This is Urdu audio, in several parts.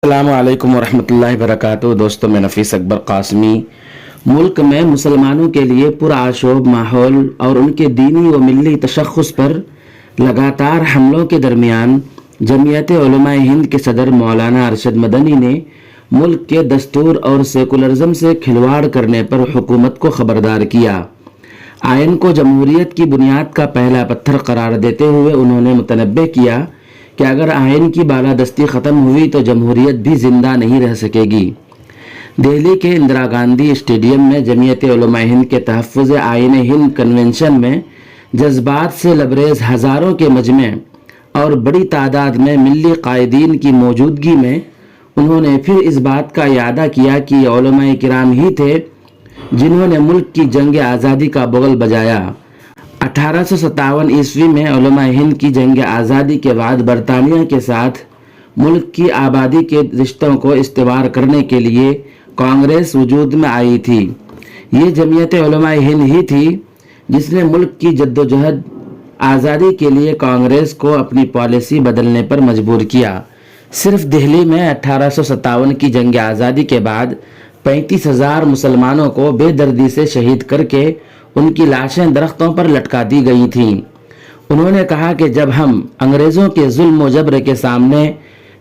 السلام علیکم ورحمۃ اللہ وبرکاتہ۔ دوستوں، میں نفیس اکبر قاسمی۔ ملک میں مسلمانوں کے لیے پرآشوب ماحول اور ان کے دینی و ملی تشخص پر لگاتار حملوں کے درمیان جمعیت علماء ہند کے صدر مولانا ارشد مدنی نے ملک کے دستور اور سیکولرزم سے کھلواڑ کرنے پر حکومت کو خبردار کیا۔ آئین کو جمہوریت کی بنیاد کا پہلا پتھر قرار دیتے ہوئے انہوں نے متنبہ کیا کہ اگر آئین کی بالادستی ختم ہوئی تو جمہوریت بھی زندہ نہیں رہ سکے گی۔ دہلی کے اندرا گاندھی اسٹیڈیم میں جمعیت علماء ہند کے تحفظ آئین ہند کنونشن میں جذبات سے لبریز ہزاروں کے مجمع اور بڑی تعداد میں ملی قائدین کی موجودگی میں انہوں نے پھر اس بات کا اعادہ کیا کہ یہ علماء کرام ہی تھے جنہوں نے ملک کی جنگ آزادی کا بغل بجایا۔ 1857 عیسوی میں علماء ہند کی جنگ آزادی کے بعد برطانیہ کے ساتھ ملک کی آبادی کے رشتوں کو استوار کرنے کے لیے کانگریس وجود میں آئی تھی۔ یہ جمعیت علماء ہند ہی تھی جس نے ملک کی جدوجہد آزادی کے لیے کانگریس کو اپنی پالیسی بدلنے پر مجبور کیا۔ صرف دہلی میں 1857 کی جنگ آزادی کے بعد 35,000 مسلمانوں کو بے دردی سے شہید کر کے ان کی لاشیں درختوں پر لٹکا دی گئی تھیں۔ انہوں نے کہا کہ جب ہم انگریزوں کے ظلم و جبر کے سامنے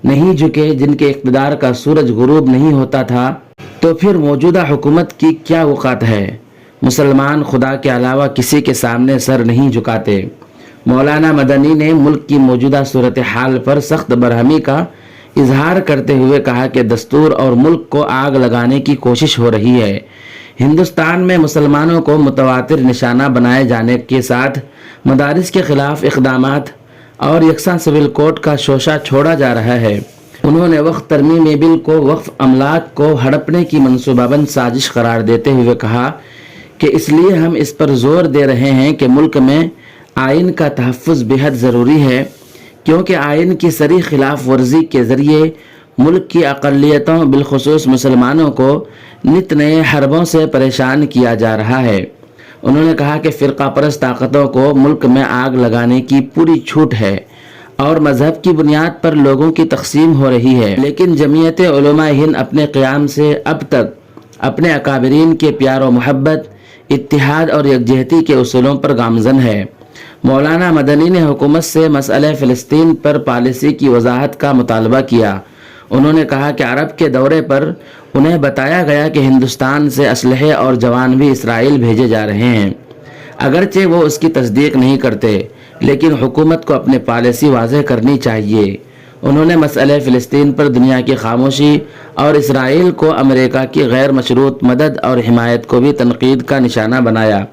نہیں جھکے، جن کے اقتدار کا سورج غروب نہیں ہوتا تھا، تو پھر موجودہ حکومت کی کیا اوقات ہے؟ مسلمان خدا کے علاوہ کسی کے سامنے سر نہیں جھکاتے۔ مولانا مدنی نے ملک کی موجودہ صورتحال پر سخت برہمی کا اظہار کرتے ہوئے کہا کہ دستور اور ملک کو آگ لگانے کی کوشش ہو رہی ہے۔ ہندوستان میں مسلمانوں کو متواتر نشانہ بنائے جانے کے ساتھ مدارس کے خلاف اقدامات اور یکساں سول کوڈ کا شوشہ چھوڑا جا رہا ہے۔ انہوں نے وقف ترمیمی بل کو وقف املاک کو ہڑپنے کی منصوبہ بند سازش قرار دیتے ہوئے کہا کہ اس لیے ہم اس پر زور دے رہے ہیں کہ ملک میں آئین کا تحفظ بے حد ضروری ہے، کیونکہ آئین کی صریح خلاف ورزی کے ذریعے ملک کی اقلیتوں بالخصوص مسلمانوں کو نت نئے حربوں سے پریشان کیا جا رہا ہے۔ انہوں نے کہا کہ فرقہ پرست طاقتوں کو ملک میں آگ لگانے کی پوری چھوٹ ہے اور مذہب کی بنیاد پر لوگوں کی تقسیم ہو رہی ہے، لیکن جمعیت علماء ہند اپنے قیام سے اب تک اپنے اکابرین کے پیار و محبت، اتحاد اور یکجہتی کے اصولوں پر گامزن ہے۔ مولانا مدنی نے حکومت سے مسئلہ فلسطین پر پالیسی کی وضاحت کا مطالبہ کیا۔ انہوں نے کہا کہ عرب کے دورے پر انہیں بتایا گیا کہ ہندوستان سے اسلحے اور جوان بھی اسرائیل بھیجے جا رہے ہیں، اگرچہ وہ اس کی تصدیق نہیں کرتے، لیکن حکومت کو اپنی پالیسی واضح کرنی چاہیے۔ انہوں نے مسئلہ فلسطین پر دنیا کی خاموشی اور اسرائیل کو امریکہ کی غیر مشروط مدد اور حمایت کو بھی تنقید کا نشانہ بنایا۔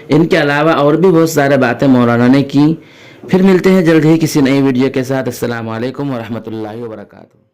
ان کے علاوہ اور بھی بہت سارے باتیں مولانا نے کی۔ پھر ملتے ہیں جلد ہی کسی نئی ویڈیو کے ساتھ۔ السلام علیکم ورحمۃ اللہ وبرکاتہ۔